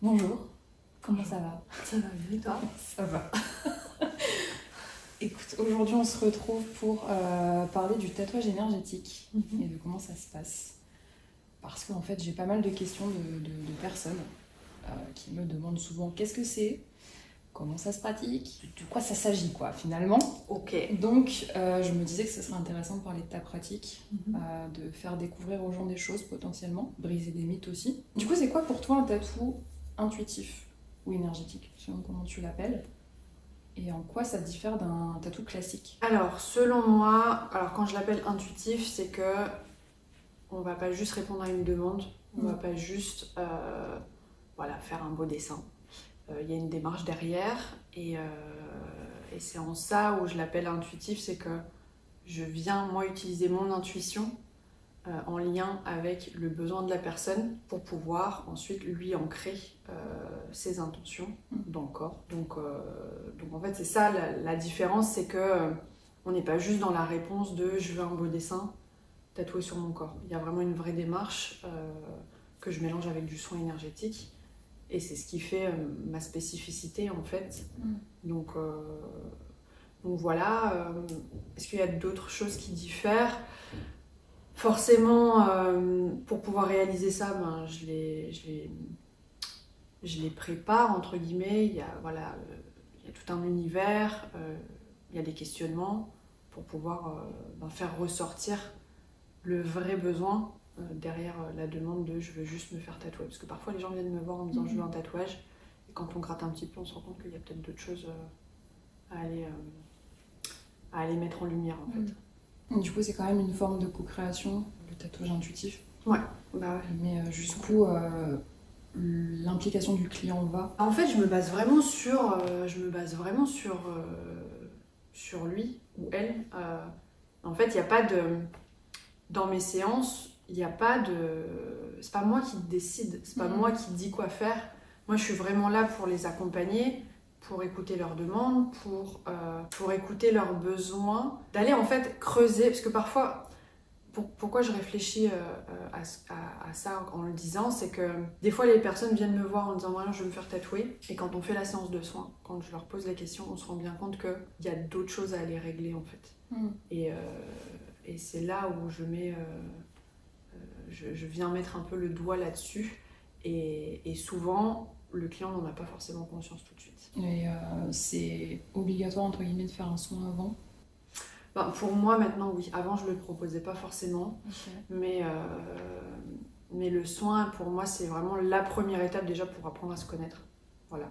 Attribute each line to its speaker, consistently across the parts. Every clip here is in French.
Speaker 1: Bonjour, comment ça va?
Speaker 2: Ça va bien et toi?
Speaker 1: Ça va. Écoute, aujourd'hui on se retrouve pour parler du tatouage énergétique et de comment ça se passe. Parce qu'en fait j'ai pas mal de questions de personnes qui me demandent souvent qu'est-ce que c'est, comment ça se pratique, de quoi ça s'agit quoi finalement.
Speaker 2: Ok.
Speaker 1: Donc je me disais que ce serait intéressant de parler de ta pratique, de faire découvrir aux gens des choses potentiellement, briser des mythes aussi. Du coup c'est quoi pour toi un tatou intuitif ou énergétique, selon comment tu l'appelles? Et en quoi ça diffère d'un tatou classique?
Speaker 2: Alors, selon moi, quand je l'appelle intuitif, c'est que on va pas juste répondre à une demande, on va pas juste faire un beau dessin. Il y a une démarche derrière et c'est en ça où je l'appelle intuitif, c'est que je viens moi utiliser mon intuition en lien avec le besoin de la personne pour pouvoir ensuite lui ancrer ses intentions dans le corps. Donc en fait c'est ça la différence, c'est que on n'est pas juste dans la réponse de je veux un beau dessin tatoué sur mon corps. Il y a vraiment une vraie démarche que je mélange avec du soin énergétique et c'est ce qui fait ma spécificité en fait. Donc voilà, est-ce qu'il y a d'autres choses qui diffèrent? Forcément, pour pouvoir réaliser ça, je les prépare, entre guillemets. Il y a tout un univers, il y a des questionnements pour pouvoir faire ressortir le vrai besoin derrière la demande de je veux juste me faire tatouer. Parce que parfois les gens viennent me voir en me disant je veux un tatouage. Et quand on gratte un petit peu, on se rend compte qu'il y a peut-être d'autres choses à aller mettre en lumière en fait.
Speaker 1: Du coup, c'est quand même une forme de co-création, le tatouage intuitif.
Speaker 2: Ouais, bah ouais.
Speaker 1: Mais jusqu'où l'implication du client va?
Speaker 2: En fait, je me base vraiment sur lui ou elle. En fait, il n'y a pas de... Dans mes séances, il n'y a pas de... C'est pas moi qui décide, c'est pas moi qui dis quoi faire. Moi, je suis vraiment là pour les accompagner, pour écouter leurs demandes, pour écouter leurs besoins. D'aller en fait creuser, parce que parfois... Pourquoi je réfléchis à ça en le disant, c'est que des fois les personnes viennent me voir en disant voilà, je veux me faire tatouer, et quand on fait la séance de soins, quand je leur pose la question, on se rend bien compte qu'il y a d'autres choses à aller régler en fait. Et c'est là où je viens mettre un peu le doigt là-dessus, et souvent le client n'en a pas forcément conscience tout de suite.
Speaker 1: Et c'est obligatoire entre guillemets de faire un soin avant?
Speaker 2: Pour moi maintenant oui, avant je ne le proposais pas forcément, mais le soin pour moi c'est vraiment la première étape déjà pour apprendre à se connaître. Voilà.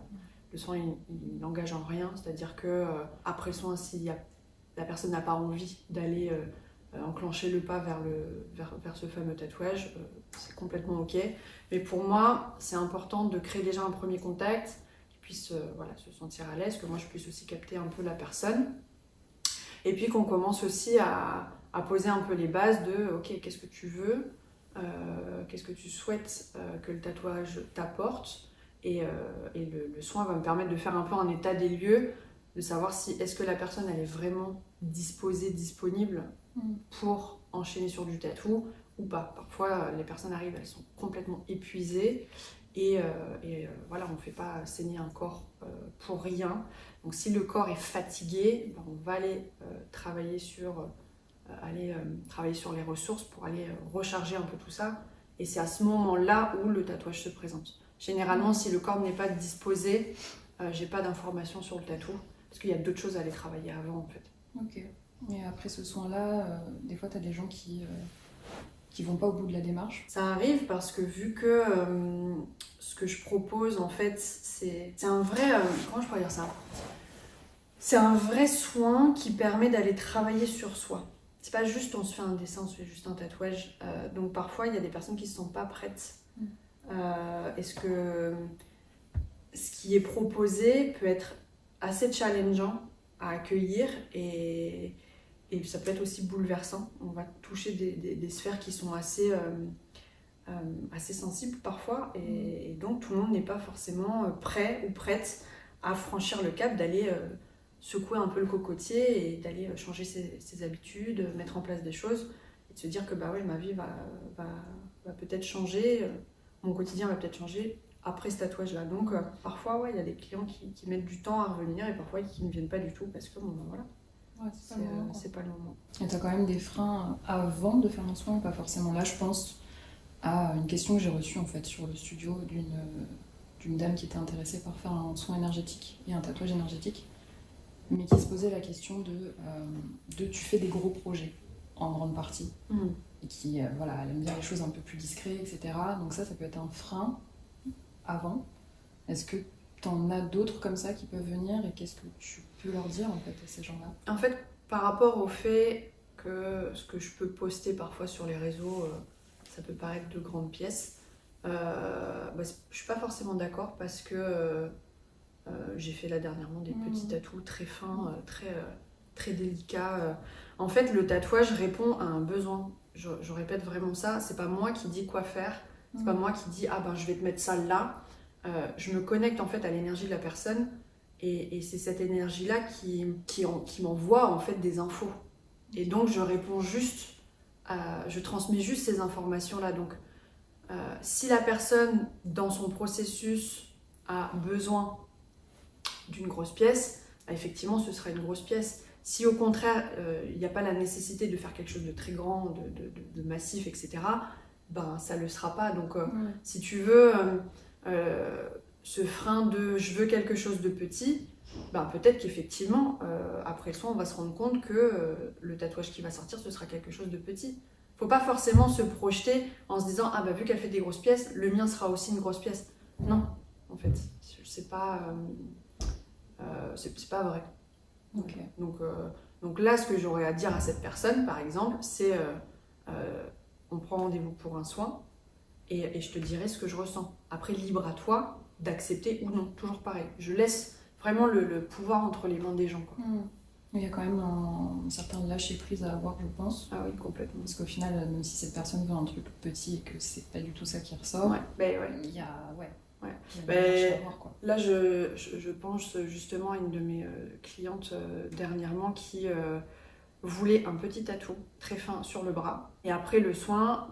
Speaker 2: Le soin il n'engage en rien, c'est-à-dire que après le soin, si la personne n'a pas envie d'aller enclencher le pas vers ce fameux tatouage, c'est complètement ok. Mais pour moi c'est important de créer déjà un premier contact, qu'il puisse se sentir à l'aise, que moi je puisse aussi capter un peu la personne. Et puis qu'on commence aussi à poser un peu les bases de ok, qu'est-ce que tu veux, qu'est-ce que tu souhaites que le tatouage t'apporte, et le soin va me permettre de faire un peu un état des lieux, de savoir si est-ce que la personne elle est vraiment disposée, disponible pour enchaîner sur du tatou ou pas. Parfois les personnes arrivent, elles sont complètement épuisées et voilà, on ne fait pas saigner un corps pour rien. Donc si le corps est fatigué, on va aller travailler sur les ressources pour aller recharger un peu tout ça. Et c'est à ce moment-là où le tatouage se présente. Généralement, si le corps n'est pas disposé, j'ai pas d'informations sur le tatou, parce qu'il y a d'autres choses à aller travailler avant en fait.
Speaker 1: Ok. Et après ce soin-là, des fois tu as des gens qui vont pas au bout de la démarche?
Speaker 2: Ça arrive parce que vu que ce que je propose en fait, c'est un vrai... comment je pourrais dire ça ? C'est un vrai soin qui permet d'aller travailler sur soi. C'est pas juste on se fait un dessin, on se fait juste un tatouage. Donc parfois il y a des personnes qui ne sont pas prêtes. Est-ce que ce qui est proposé peut être assez challengeant à accueillir et ça peut être aussi bouleversant. On va toucher des sphères qui sont assez sensibles parfois, et donc tout le monde n'est pas forcément prêt ou prête à franchir le cap d'aller secouer un peu le cocotier et d'aller changer ses habitudes, mettre en place des choses et de se dire que bah ouais, ma vie va peut-être changer, mon quotidien va peut-être changer après ce tatouage-là. Donc parfois, ouais, il y a des clients qui mettent du temps à revenir et parfois qui ne viennent pas du tout parce que, bon, ben voilà,
Speaker 1: Ouais,
Speaker 2: c'est pas le moment.
Speaker 1: Et t'as quand même des freins avant de faire un soin ou pas forcément? Là, je pense à une question que j'ai reçue en fait sur le studio d'une dame qui était intéressée par faire un soin énergétique et un tatouage énergétique, mais qui se posait la question de tu fais des gros projets en grande partie, et qui, voilà, elle aime bien les choses un peu plus discrètes, etc. Donc ça peut être un frein avant. Est-ce que t'en as d'autres comme ça qui peuvent venir et qu'est-ce que tu peux leur dire en fait à ces gens-là?
Speaker 2: En fait, par rapport au fait que ce que je peux poster parfois sur les réseaux, ça peut paraître de grandes pièces, je suis pas forcément d'accord parce que j'ai fait là dernièrement des petits tatous très fins, très délicats. En fait, le tatouage répond à un besoin. Je répète vraiment ça, c'est pas moi qui dis quoi faire, c'est pas moi qui dis ah ben je vais te mettre ça là. Je me connecte en fait à l'énergie de la personne et c'est cette énergie-là qui m'envoie en fait des infos. Et donc je réponds juste, je transmets juste ces informations-là. Donc si la personne dans son processus a besoin d'une grosse pièce, effectivement ce sera une grosse pièce. Si au contraire il n'y a pas la nécessité de faire quelque chose de très grand, de massif, etc., ben ça le sera pas. Donc si tu veux ce frein de je veux quelque chose de petit, ben peut-être qu'effectivement après le soin on va se rendre compte que le tatouage qui va sortir ce sera quelque chose de petit. Faut pas forcément se projeter en se disant ah bah vu qu'elle fait des grosses pièces, le mien sera aussi une grosse pièce. Non, en fait, c'est pas vrai.
Speaker 1: Okay.
Speaker 2: Donc là, ce que j'aurais à dire à cette personne, par exemple, c'est on prend rendez-vous pour un soin et je te dirai ce que je ressens. Après, libre à toi d'accepter ou non. Toujours pareil. Je laisse vraiment le pouvoir entre les mains des gens, quoi.
Speaker 1: Il y a quand même un certain lâcher-prise à avoir, je pense.
Speaker 2: Ah oui, complètement.
Speaker 1: Parce qu'au final, même si cette personne veut un truc petit et que c'est pas du tout ça qui ressort, il y a...
Speaker 2: Là, je pense justement à une de mes clientes dernièrement qui voulait un petit tatou très fin sur le bras. Et après le soin,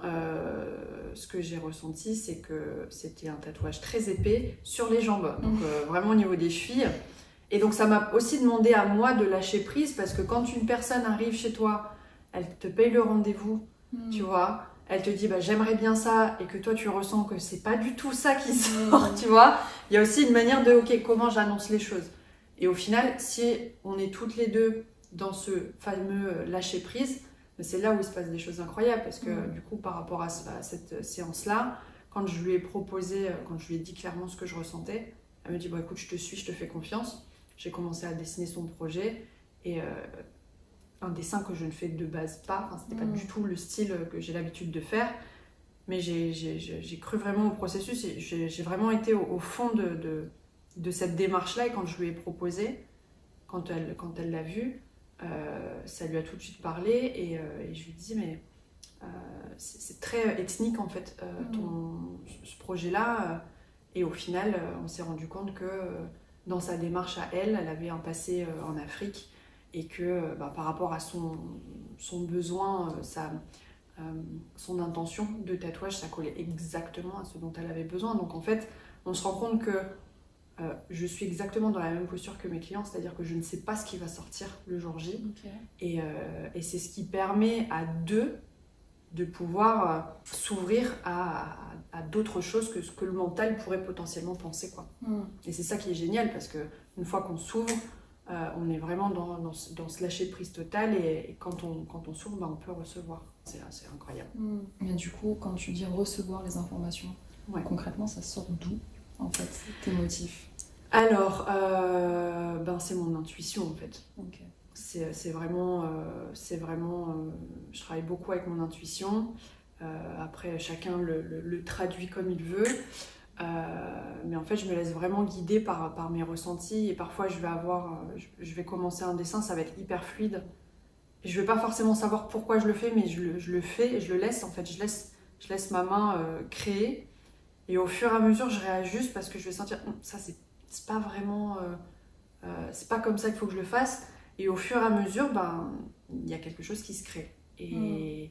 Speaker 2: ce que j'ai ressenti, c'est que c'était un tatouage très épais sur les jambes, donc vraiment au niveau des chevilles. Et donc ça m'a aussi demandé à moi de lâcher prise parce que quand une personne arrive chez toi, elle te paye le rendez-vous, tu vois, elle te dit bah, j'aimerais bien ça et que toi tu ressens que c'est pas du tout ça qui sort, tu vois, il y a aussi une manière de ok comment j'annonce les choses. Et au final, si on est toutes les deux dans ce fameux lâcher prise, c'est là où il se passe des choses incroyables parce que du coup par rapport à cette séance-là, quand je lui ai proposé, quand je lui ai dit clairement ce que je ressentais, elle me dit bon écoute je te suis, je te fais confiance. J'ai commencé à dessiner son projet et un dessin que je ne fais de base pas, enfin, c'était pas du tout le style que j'ai l'habitude de faire, mais j'ai cru vraiment au processus et j'ai vraiment été au fond de cette démarche-là et quand je lui ai proposé, quand elle l'a vu, ça lui a tout de suite parlé et je lui dis mais c'est très ethnique en fait ce projet-là et au final on s'est rendu compte que dans sa démarche à elle avait un passé en Afrique et que par rapport à son besoin, son intention de tatouage, ça collait exactement à ce dont elle avait besoin. Donc en fait, on se rend compte que je suis exactement dans la même posture que mes clients, c'est-à-dire que je ne sais pas ce qui va sortir le jour J. Okay. Et c'est ce qui permet à deux de pouvoir s'ouvrir à d'autres choses que ce que le mental pourrait potentiellement penser, quoi. Et c'est ça qui est génial parce qu'une fois qu'on s'ouvre, on est vraiment dans ce lâcher prise total et quand on s'ouvre, on peut recevoir. C'est incroyable.
Speaker 1: Mais du coup, quand tu dis recevoir les informations, concrètement, ça sort d'où en fait, tes motifs?
Speaker 2: Alors, c'est mon intuition en fait.
Speaker 1: Okay.
Speaker 2: C'est vraiment, je travaille beaucoup avec mon intuition. Après, chacun le traduit comme il veut. Mais en fait, je me laisse vraiment guider par mes ressentis. Et parfois, je vais commencer un dessin, ça va être hyper fluide. Et je ne vais pas forcément savoir pourquoi je le fais, mais je le fais et je le laisse. En fait, je laisse ma main créer. Et au fur et à mesure, je réajuste parce que je vais sentir, ça, c'est pas vraiment... c'est pas comme ça qu'il faut que je le fasse. Et au fur et à mesure, il y a quelque chose qui se crée. Et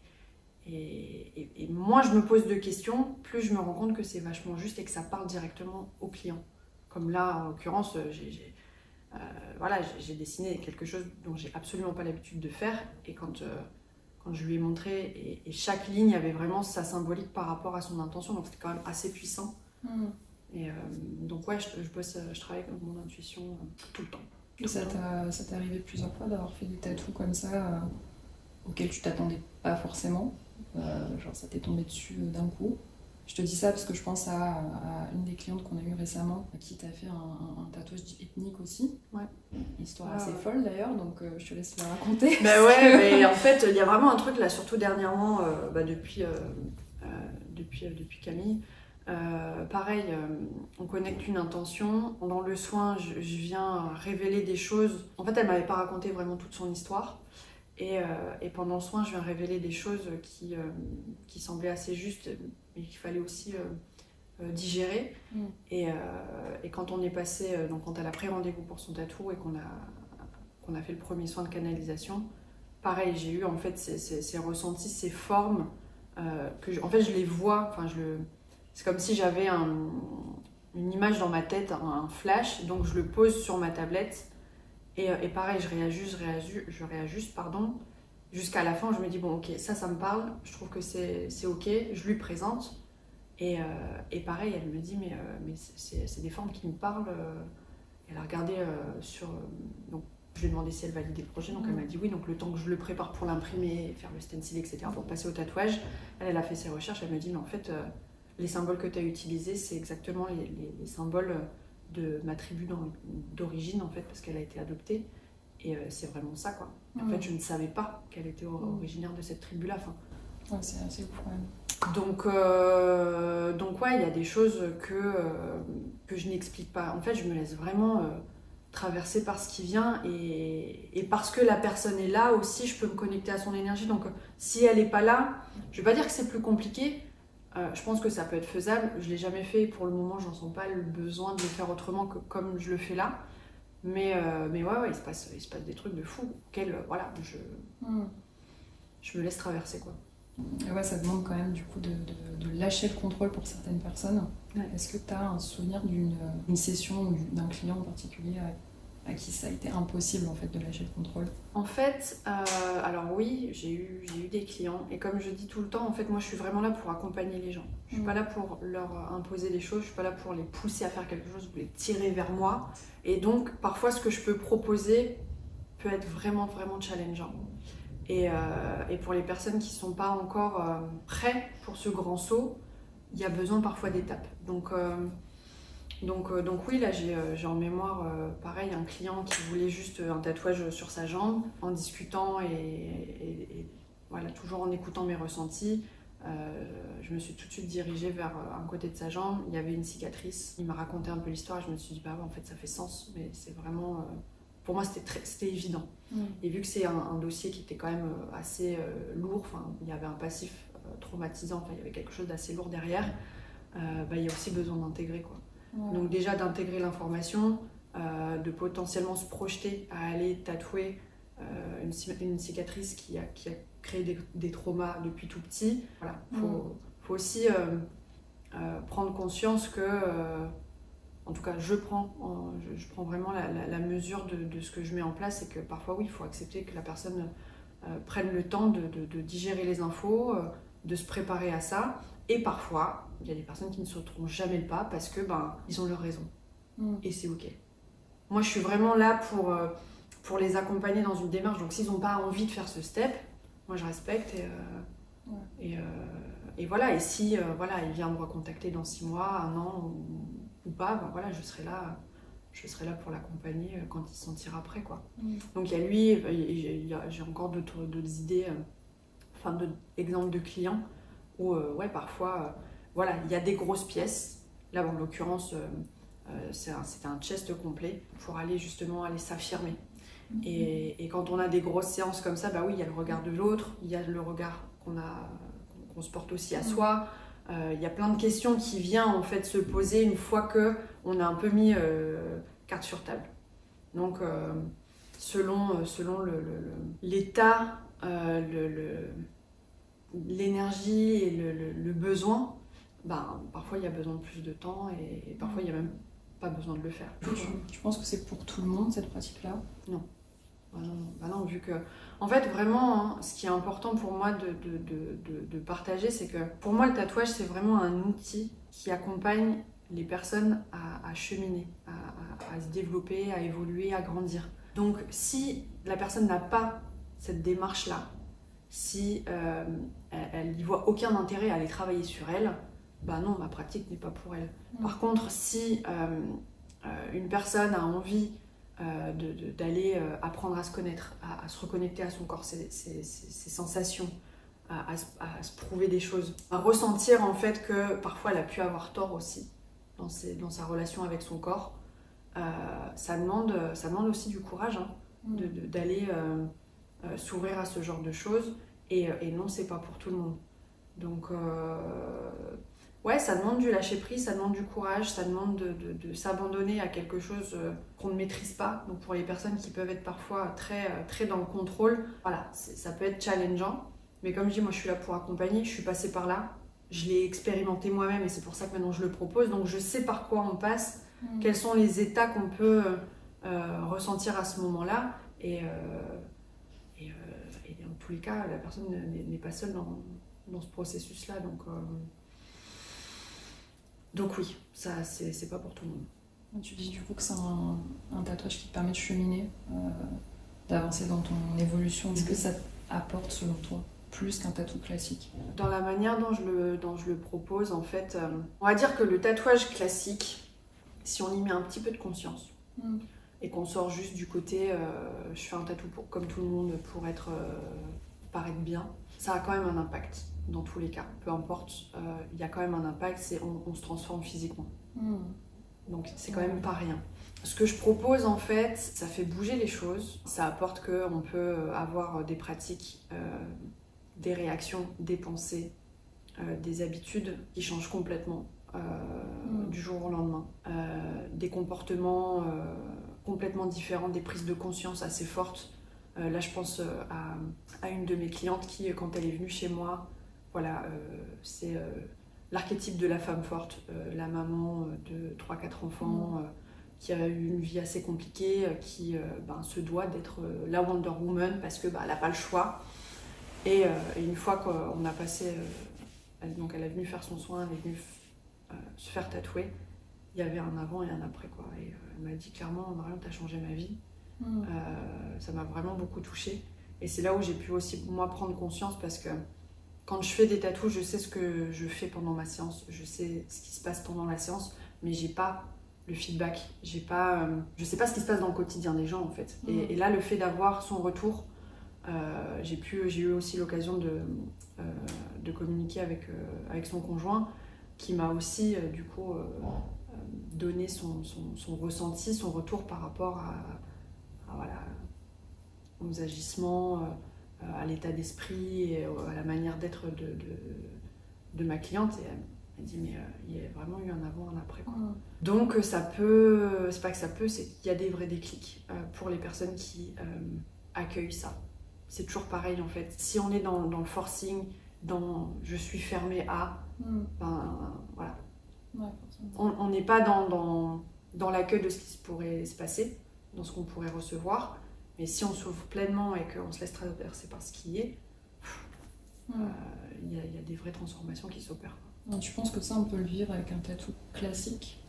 Speaker 2: Et moins je me pose de questions, plus je me rends compte que c'est vachement juste et que ça parle directement au client. Comme là, en l'occurrence, j'ai dessiné quelque chose dont j'ai absolument pas l'habitude de faire. Et quand je lui ai montré, et chaque ligne avait vraiment sa symbolique par rapport à son intention, donc c'était quand même assez puissant. Et donc ouais, je travaille avec mon intuition tout le temps.
Speaker 1: Et ça t'est arrivé plusieurs fois d'avoir fait des tatous comme ça auxquels tu t'attendais pas forcément, genre ça t'est tombé dessus d'un coup. Je te dis ça parce que je pense à une des clientes qu'on a eues récemment qui t'a fait un tatouage ethnique aussi.
Speaker 2: Ouais.
Speaker 1: Histoire assez folle d'ailleurs, donc je te laisse la raconter.
Speaker 2: Bah ouais, mais en fait, il y a vraiment un truc là, surtout dernièrement, depuis Camille. Pareil, on connecte une intention. Dans le soin, je viens révéler des choses. En fait, elle m'avait pas raconté vraiment toute son histoire. Et pendant le soin, je viens révéler des choses qui semblaient assez justes, mais qu'il fallait aussi digérer. Et quand on est passé, donc quand elle a pris rendez-vous pour son tatou et qu'on a fait le premier soin de canalisation, pareil, j'ai eu en fait ces ressentis, ces formes en fait je les vois. C'est comme si j'avais une image dans ma tête, un flash, donc je le pose sur ma tablette. Et pareil, je réajuste, jusqu'à la fin, je me dis, bon, ok, ça me parle, je trouve que c'est ok, je lui présente. Et pareil, elle me dit, mais c'est des formes qui me parlent. Elle a regardé donc, je lui ai demandé si elle validait le projet, donc elle m'a dit oui, donc le temps que je le prépare pour l'imprimer, faire le stencil, etc., pour passer au tatouage, elle a fait ses recherches, elle me dit, mais en fait, les symboles que tu as utilisés, c'est exactement les symboles de ma tribu d'origine, en fait, parce qu'elle a été adoptée. Et c'est vraiment ça, quoi. En fait, je ne savais pas qu'elle était originaire de cette tribu-là.
Speaker 1: Ouais, c'est assez ouf, quand même.
Speaker 2: Donc ouais, il y a des choses que je n'explique pas. En fait, je me laisse vraiment traverser par ce qui vient. Et parce que la personne est là aussi, je peux me connecter à son énergie. Donc si elle n'est pas là, je ne vais pas dire que c'est plus compliqué. Je pense que ça peut être faisable. Je ne l'ai jamais fait. Pour le moment, je n'en sens pas le besoin de le faire autrement que comme je le fais là. Mais ouais, il se passe des trucs de fou auxquels je me laisse traverser, quoi.
Speaker 1: Et ouais, ça demande quand même du coup de lâcher le contrôle pour certaines personnes. Ouais. Est-ce que tu as un souvenir d'une session ou d'un client en particulier à qui ça a été impossible en fait de lâcher le contrôle?
Speaker 2: En fait, alors oui, j'ai eu des clients, et comme je dis tout le temps, en fait moi je suis vraiment là pour accompagner les gens. Je suis pas là pour leur imposer des choses, je suis pas là pour les pousser à faire quelque chose ou les tirer vers moi. Et donc parfois ce que je peux proposer peut être vraiment vraiment challengeant. Et pour les personnes qui sont pas encore prêts pour ce grand saut, il y a besoin parfois d'étapes. Donc oui, là j'ai en mémoire pareil un client qui voulait juste un tatouage sur sa jambe. En discutant et voilà, toujours en écoutant mes ressentis, je me suis tout de suite dirigée vers un côté de sa jambe. Il y avait une cicatrice. Il m'a raconté un peu l'histoire et je me suis dit bah ouais, en fait ça fait sens, mais c'est vraiment pour moi c'était évident. Et vu que c'est un dossier qui était quand même assez lourd, il y avait un passif traumatisant, il y avait quelque chose d'assez lourd derrière, il y a aussi besoin d'intégrer, quoi. Ouais. Donc déjà d'intégrer l'information, de potentiellement se projeter à aller tatouer une cicatrice qui a créé des traumas depuis tout petit. Voilà, faut aussi prendre conscience que, en tout cas je prends vraiment la mesure de ce que je mets en place, et que parfois oui, il faut accepter que la personne prenne le temps de digérer les infos, de se préparer à ça. Et parfois, il y a des personnes qui ne sauteront jamais le pas parce que ils ont leur raison. Et c'est ok. Moi, je suis vraiment là pour les accompagner dans une démarche. Donc, s'ils n'ont pas envie de faire ce step, moi, je respecte. Et voilà. Et si il vient me recontacter dans 6 mois, 1 an ou pas, voilà, je serai là pour l'accompagner quand il se sentira prêt, quoi. Donc, il y a lui, j'ai encore d'autres idées, d'exemples de clients où parfois il y a des grosses pièces. Là en l'occurrence c'était un chest complet pour aller s'affirmer. Et quand on a des grosses séances comme ça, il y a le regard de l'autre, il y a le regard qu'on se porte aussi à soi. Il y a plein de questions qui viennent en fait se poser une fois qu'on a un peu mis carte sur table. Donc selon l'état, l'énergie et le besoin, parfois il y a besoin de plus de temps et parfois il n'y a même pas besoin de le faire.
Speaker 1: Tu penses que c'est pour tout le monde cette pratique-là?
Speaker 2: Non. Non, vu que... En fait, vraiment, ce qui est important pour moi de partager, c'est que pour moi, le tatouage, c'est vraiment un outil qui accompagne les personnes à cheminer, à se développer, à évoluer, à grandir. Donc, si la personne n'a pas cette démarche-là, si elle n'y voit aucun intérêt à aller travailler sur elle, non, ma pratique n'est pas pour elle. Par contre, si une personne a envie d'aller apprendre à se connaître, à se reconnecter à son corps, ses sensations, à se prouver des choses, à ressentir en fait que parfois elle a pu avoir tort aussi dans sa relation avec son corps, ça demande aussi du courage d'aller s'ouvrir à ce genre de choses et non, c'est pas pour tout le monde. Donc ouais, ça demande du lâcher-prise, ça demande du courage, ça demande de s'abandonner à quelque chose qu'on ne maîtrise pas. Donc pour les personnes qui peuvent être parfois très dans le contrôle, voilà, ça peut être challengeant. Mais comme je dis, moi je suis là pour accompagner, je suis passée par là, je l'ai expérimenté moi-même et c'est pour ça que maintenant je le propose. Donc je sais par quoi on passe, quels sont les états qu'on peut ressentir à ce moment-là. Et dans tous les cas, la personne n'est pas seule dans ce processus-là. Donc oui, ça c'est pas pour tout le monde.
Speaker 1: Tu dis du coup que c'est un tatouage qui te permet de cheminer, d'avancer dans ton évolution. Est-ce que ça apporte selon toi plus qu'un tatou classique?
Speaker 2: Dans la manière dont je le propose, en fait, on va dire que le tatouage classique, si on y met un petit peu de conscience et qu'on sort juste du côté je fais un tatou comme tout le monde pour paraître bien, ça a quand même un impact. Dans tous les cas, peu importe, il y a quand même un impact, on se transforme physiquement. Donc c'est quand même pas rien. Ce que je propose en fait, ça fait bouger les choses, ça apporte qu'on peut avoir des pratiques, des réactions, des pensées, des habitudes qui changent complètement du jour au lendemain. Des comportements complètement différents, des prises de conscience assez fortes. Là je pense à une de mes clientes qui, quand elle est venue chez moi, voilà, c'est l'archétype de la femme forte, la maman de 3-4 enfants, qui a eu une vie assez compliquée, qui se doit d'être la Wonder Woman parce que elle n'a pas le choix. Et une fois qu'on a passé, donc elle est venue faire son soin, elle est venue se faire tatouer, il y avait un avant et un après, quoi. Et elle m'a dit clairement, Marion, t'as changé ma vie. Ça m'a vraiment beaucoup touchée. Et c'est là où j'ai pu aussi moi prendre conscience parce que quand je fais des tatous, je sais ce que je fais pendant ma séance, je sais ce qui se passe pendant la séance, mais j'ai pas le feedback, je sais pas ce qui se passe dans le quotidien des gens en fait. Et là, le fait d'avoir son retour, j'ai eu aussi l'occasion de communiquer avec son conjoint, qui m'a aussi du coup donné son ressenti, son retour par rapport voilà, aux agissements, à l'état d'esprit et à la manière d'être de ma cliente. Et elle dit mais il y a vraiment eu un avant, un après, quoi. Donc ça peut, c'est pas que ça peut, c'est qu'il y a des vrais déclics pour les personnes qui accueillent ça. C'est toujours pareil en fait. Si on est dans le forcing, dans je suis fermée à, voilà.
Speaker 1: Ouais,
Speaker 2: On n'est pas dans l'accueil de ce qui pourrait se passer, dans ce qu'on pourrait recevoir. Mais si on s'ouvre pleinement et qu'on se laisse traverser par ce qui est, il y a des vraies transformations qui s'opèrent.
Speaker 1: Tu penses que ça, on peut le vivre avec un tatou classique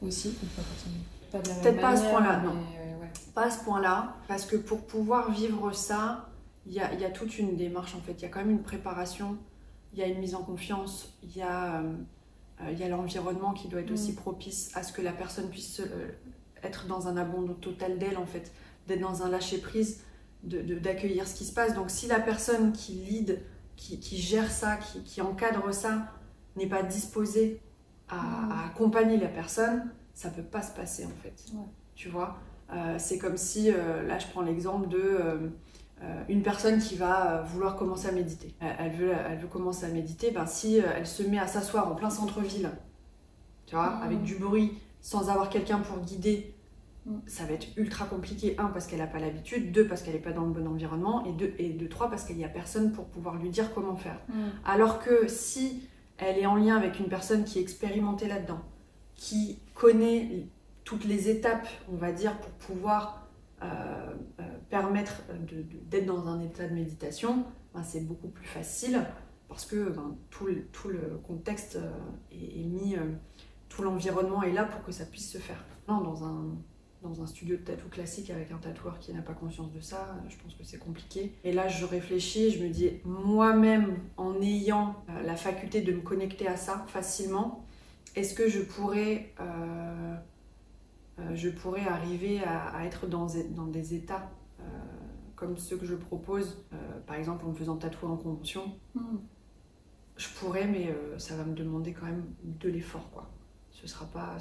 Speaker 1: aussi, ou pas forcément? Pas de la même
Speaker 2: Peut-être pas à ce
Speaker 1: manière,
Speaker 2: point-là,
Speaker 1: mais,
Speaker 2: non.
Speaker 1: ouais.
Speaker 2: Pas à ce point-là, parce que pour pouvoir vivre ça, il y a toute une démarche en fait. Il y a quand même une préparation, il y a une mise en confiance, il y a l'environnement qui doit être aussi propice à ce que la personne puisse être dans un abandon total d'elle en fait, d'être dans un lâcher-prise, d'accueillir ce qui se passe. Donc si la personne qui lead, qui gère ça, qui encadre ça, n'est pas disposée à accompagner la personne, ça peut pas se passer en fait. Tu vois, c'est comme si, là je prends l'exemple de une personne qui va vouloir commencer à méditer. Elle veut commencer à méditer, si elle se met à s'asseoir en plein centre-ville, tu vois, avec du bruit, sans avoir quelqu'un pour guider, ça va être ultra compliqué. 1, parce qu'elle n'a pas l'habitude. 2, parce qu'elle n'est pas dans le bon environnement. Et 3, parce qu'il n'y a personne pour pouvoir lui dire comment faire. Alors que si elle est en lien avec une personne qui est expérimentée là-dedans, qui connaît toutes les étapes, on va dire, pour pouvoir permettre d'être dans un état de méditation, c'est beaucoup plus facile parce que tout le contexte est mis, tout l'environnement est là pour que ça puisse se faire. Non, dans un studio de tatou classique avec un tatoueur qui n'a pas conscience de ça, je pense que c'est compliqué. Et là, je réfléchis, je me dis, moi-même, en ayant la faculté de me connecter à ça facilement, est-ce que je pourrais arriver à être dans des états comme ceux que je propose, par exemple en me faisant tatouer en convention. Je pourrais, mais ça va me demander quand même de l'effort, quoi. Ce sera pas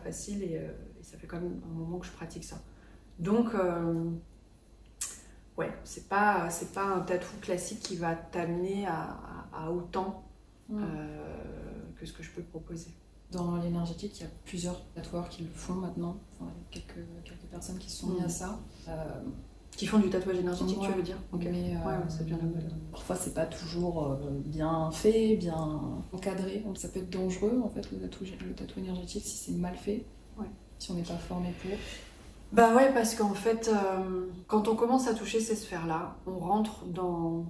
Speaker 2: facile et ça fait quand même un moment que je pratique ça. Donc, ouais, c'est pas un tatou classique qui va t'amener à autant que ce que je peux proposer.
Speaker 1: Dans l'énergétique, il y a plusieurs tatoueurs qui le font maintenant. Enfin, quelques personnes qui se sont mis à ça.
Speaker 2: Qui font du tatouage énergétique, tu veux dire?
Speaker 1: Okay. Mais
Speaker 2: c'est bien la mode.
Speaker 1: Parfois, c'est pas toujours bien fait, bien encadré. Donc, ça peut être dangereux, en fait, le tatou énergétique, si c'est mal fait, si on n'est pas formé pour.
Speaker 2: Bah ouais, parce qu'en fait, quand on commence à toucher ces sphères-là, on rentre dans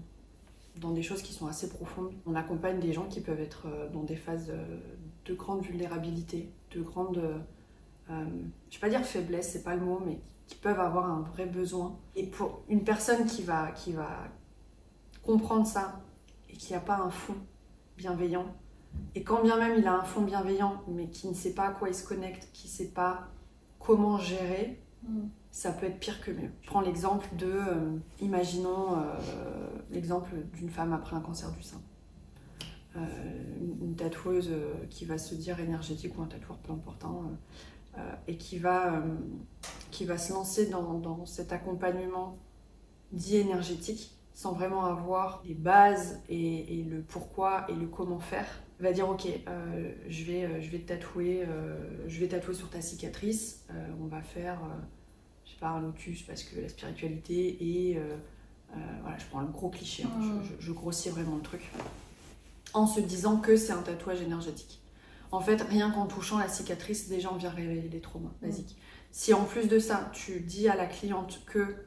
Speaker 2: des choses qui sont assez profondes. On accompagne des gens qui peuvent être dans des phases de grande vulnérabilité, de grande, je vais pas dire faiblesse, c'est pas le mot, mais qui peuvent avoir un vrai besoin. Et pour une personne qui va comprendre ça et qui n'a pas un fond bienveillant, et quand bien même il a un fond bienveillant, mais qui ne sait pas à quoi il se connecte, qui ne sait pas comment gérer, ça peut être pire que mieux. Je prends l'exemple imaginons l'exemple d'une femme après un cancer du sein. Une tatoueuse qui va se dire énergétique ou un tatoueur, peu importe, et qui va se lancer dans cet accompagnement dit énergétique sans vraiment avoir les bases et le pourquoi et le comment faire, va dire ok, je vais tatouer sur ta cicatrice, on va faire je sais pas, un lotus parce que la spiritualité et voilà, je prends le gros cliché, je grossis vraiment le truc en se disant que c'est un tatouage énergétique. En fait, rien qu'en touchant la cicatrice, déjà on vient révéler des traumas basiques. Si en plus de ça, tu dis à la cliente que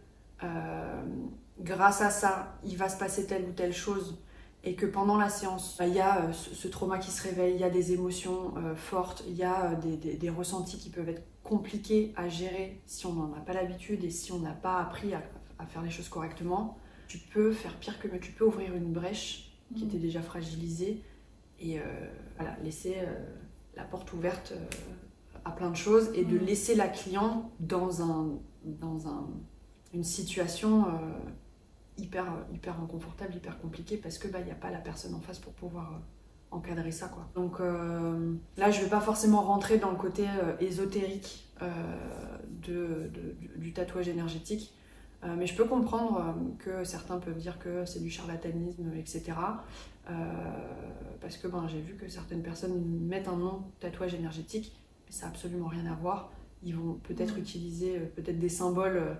Speaker 2: grâce à ça, il va se passer telle ou telle chose et que pendant la séance, il y a ce trauma qui se réveille, il y a des émotions fortes, il y a des ressentis qui peuvent être compliqués à gérer si on n'en a pas l'habitude et si on n'a pas appris à faire les choses correctement, tu peux faire pire que mieux. Tu peux ouvrir une brèche qui était déjà fragilisée et voilà, laisser la porte ouverte à plein de choses et de laisser la cliente dans une situation hyper inconfortable, hyper compliquée parce que il n'y a pas la personne en face pour pouvoir encadrer ça, quoi. Donc là, je vais pas forcément rentrer dans le côté ésotérique du tatouage énergétique, mais je peux comprendre que certains peuvent dire que c'est du charlatanisme, etc. Parce que j'ai vu que certaines personnes mettent un nom tatouage énergétique, mais ça n'a absolument rien à voir. Ils vont peut-être utiliser peut-être des symboles,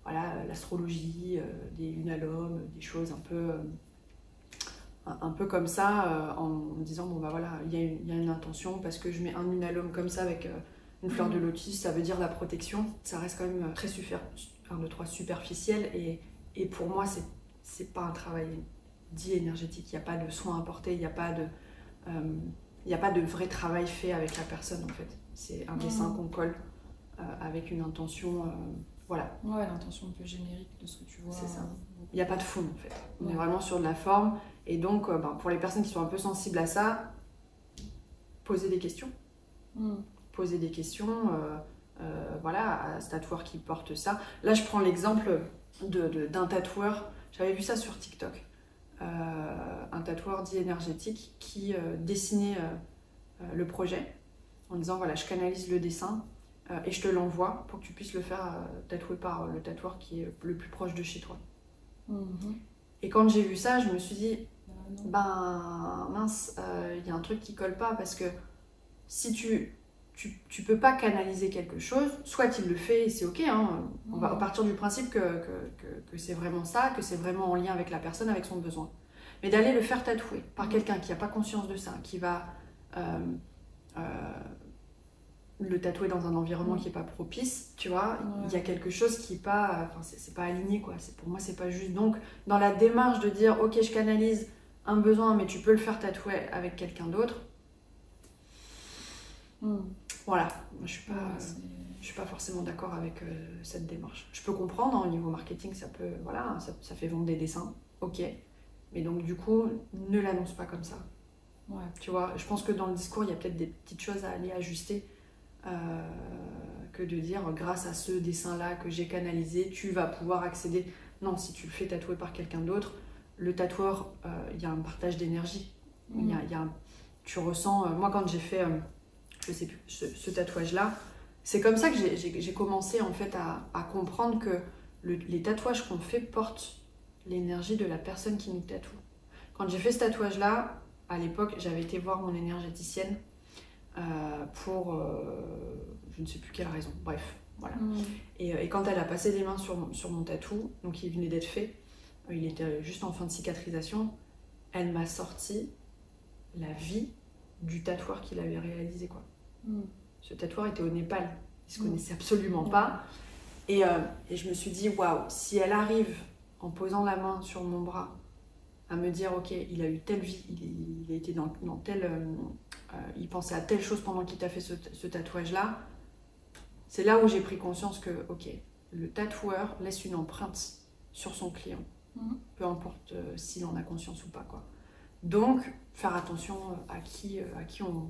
Speaker 2: voilà, l'astrologie, des lunalomes, des choses un peu comme ça, en disant bon voilà, il y a une intention parce que je mets un lunalome comme ça avec une fleur de lotus, ça veut dire la protection. Ça reste quand même très superficiel et pour moi c'est pas un travail dit énergétique. Il n'y a pas de soins apportés, il n'y a pas de vrai travail fait avec la personne en fait. C'est un dessin qu'on colle avec une intention, voilà.
Speaker 1: Ouais, l'intention un peu générique de ce que tu vois.
Speaker 2: C'est ça. Il n'y a pas de fond en fait. On est vraiment sur de la forme. Et donc, pour les personnes qui sont un peu sensibles à ça, poser des questions. Poser des questions, voilà, à ce tatoueur qui porte ça. Là, je prends l'exemple d'un tatoueur. J'avais vu ça sur TikTok. Un tatoueur dit énergétique qui dessinait le projet en disant voilà, je canalise le dessin et je te l'envoie pour que tu puisses le faire tatouer par le tatoueur qui est le plus proche de chez toi. Et quand j'ai vu ça, je me suis dit mince, y a un truc qui colle pas parce que si tu tu peux pas canaliser quelque chose, soit il le fait et c'est ok, hein, on va partir du principe que c'est vraiment ça, que c'est vraiment en lien avec la personne, avec son besoin. Mais d'aller le faire tatouer par quelqu'un qui n'a pas conscience de ça, qui va le tatouer dans un environnement qui n'est pas propice, tu vois, il y a quelque chose qui n'est pas, enfin c'est pas aligné quoi, pour moi c'est pas juste. Donc dans la démarche de dire ok je canalise un besoin mais tu peux le faire tatouer avec quelqu'un d'autre, voilà, moi, je suis pas forcément d'accord avec cette démarche. Je peux comprendre, hein, au niveau marketing, ça peut, voilà, ça fait vendre des dessins, ok. Mais donc du coup, ne l'annonce pas comme ça.
Speaker 1: Ouais.
Speaker 2: Tu vois, je pense que dans le discours, il y a peut-être des petites choses à aller ajuster, que de dire grâce à ce dessin-là que j'ai canalisé, tu vas pouvoir accéder. Non, si tu le fais tatouer par quelqu'un d'autre, le tatoueur, il y a un partage d'énergie. Tu ressens, moi quand j'ai fait je sais plus, ce tatouage-là, c'est comme ça que j'ai commencé en fait à comprendre que les tatouages qu'on fait portent l'énergie de la personne qui nous tatoue. Quand j'ai fait ce tatouage-là, à l'époque, j'avais été voir mon énergéticienne pour je ne sais plus quelle raison, bref, voilà. Et quand elle a passé les mains sur mon tatou, donc il venait d'être fait, il était juste en fin de cicatrisation, elle m'a sorti la vie du tatoueur qu'il avait réalisé, quoi. Ce tatoueur était au Népal, il se connaissait absolument pas. Et je me suis dit, waouh, si elle arrive en posant la main sur mon bras à me dire, ok, il a eu telle vie, il a été dans tel... il pensait à telle chose pendant qu'il t'a fait ce tatouage-là, c'est là où j'ai pris conscience que, ok, le tatoueur laisse une empreinte sur son client, peu importe s'il en a conscience ou pas, quoi. Donc, faire attention à qui on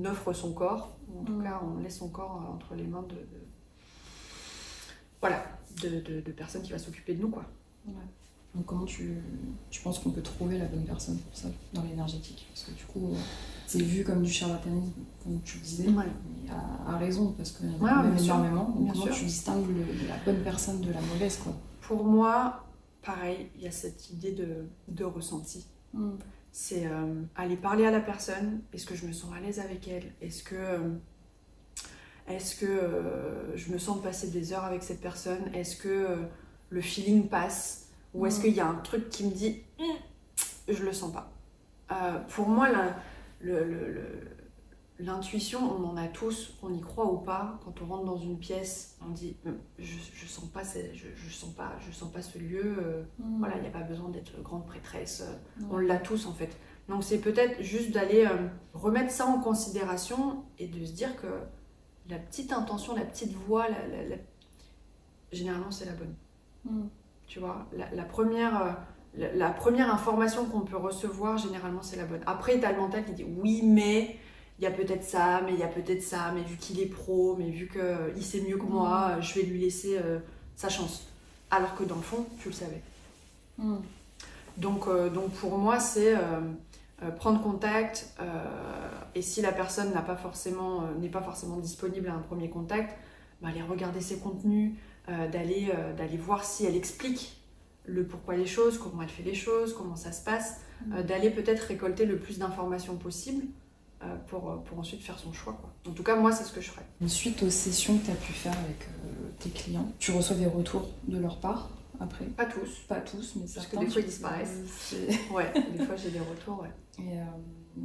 Speaker 2: offre son corps, ou en tout cas on laisse son corps entre les mains de personnes qui va s'occuper de nous, quoi.
Speaker 1: Ouais. Donc comment tu penses qu'on peut trouver la bonne personne pour ça dans l'énergétique? Parce que du coup c'est vu comme du charlatanisme, comme tu le disais, mais à raison, parce qu'il y en a quand même énormément. Donc comment tu distingues la bonne personne de la mauvaise, quoi?
Speaker 2: Pour moi, pareil, il y a cette idée de ressenti. C'est aller parler à la personne. Est-ce que je me sens à l'aise avec elle? Est-ce que je me sens de passer des heures avec cette personne? Est-ce que le feeling passe? Ou est-ce qu'il y a un truc qui me dit je le sens pas? Pour moi, l'intuition, on en a tous, qu'on y croit ou pas. Quand on rentre dans une pièce, on dit je sens pas ce lieu. Voilà, il n'y a pas besoin d'être grande prêtresse. On l'a tous en fait. Donc c'est peut-être juste d'aller remettre ça en considération et de se dire que la petite intention, la petite voix, généralement c'est la bonne. Tu vois, la première information qu'on peut recevoir, généralement c'est la bonne. Après, t'as le mental qui dit oui, mais il y a peut-être ça, mais il y a peut-être ça, mais vu qu'il est pro, mais vu qu'il sait mieux que moi, je vais lui laisser sa chance. Alors que dans le fond, tu le savais. Donc pour moi, c'est prendre contact, et si la personne n'est pas forcément disponible à un premier contact, aller regarder ses contenus, d'aller voir si elle explique le pourquoi les choses, comment elle fait les choses, comment ça se passe, d'aller peut-être récolter le plus d'informations possible pour ensuite faire son choix, quoi. En tout cas, moi, c'est ce que je ferais.
Speaker 1: Suite aux sessions que tu as pu faire avec tes clients, tu reçois des retours de leur part après?
Speaker 2: Pas tous.
Speaker 1: Pas tous, mais certains.
Speaker 2: Parce que des fois, ils disparaissent. Ouais, des fois, j'ai des retours, ouais.
Speaker 1: Et